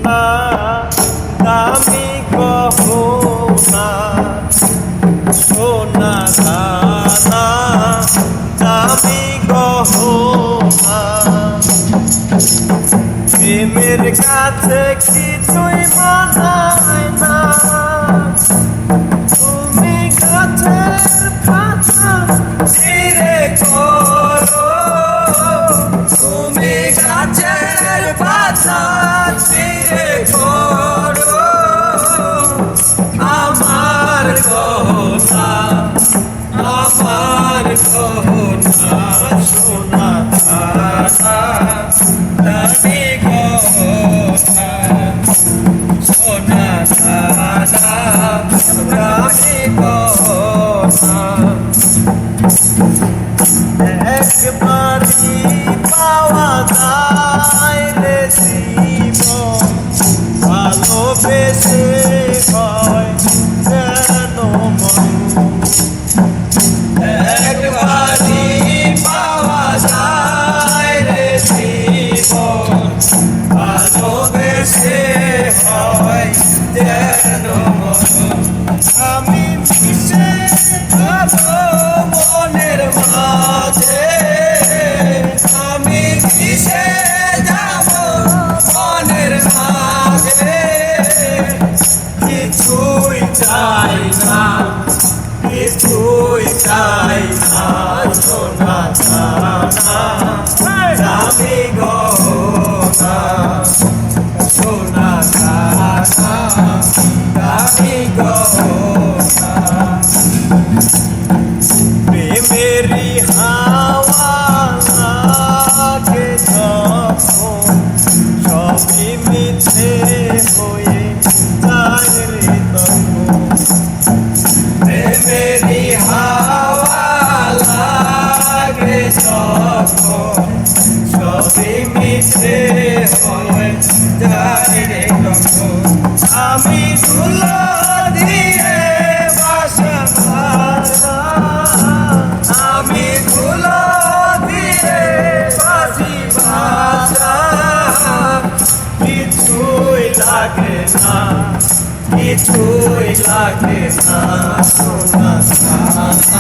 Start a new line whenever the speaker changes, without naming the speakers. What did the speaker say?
সোনা দামি গহনা সোনা দানা দামি গহনা প্রেমের কাছে কিছুই মানায় না তুমি কাছের কথা ছিঁড়ে করো তুমি কাছের কথা ছিঁড়ে করো আমার গহনা সোনা দানা দামি গহনা সোনা দানা দামি গহনা একবারই পাওয়া যায় রে জীবন ভালোবেসে হয় যেন মন একবারই পাওয়া যায় রে জীবন ভালোবেসে হয় যেন মন আমি মিশে যাবো মনের মাঝে আমি মিশে যাবো মনের মাঝে কিছুই চাই না কিছুই চাই না সোনা দানা দামি গহনা সোনা দানা দামি গহনা প্রেমেরি হাওয়া লাগে যখন সবই মিথ্যে হয়ে যায় রে তখন প্রেমেরি হাওয়া লাগে যখন সবই মিথ্যে হয়ে যায় রে তখন আমি ধুলো দিয়ে বাসা ভাড়া আমি ধুলো দিয়ে বাসি ভাষা কিছুই লাগে না কিছুই লাগে না সোনা দানা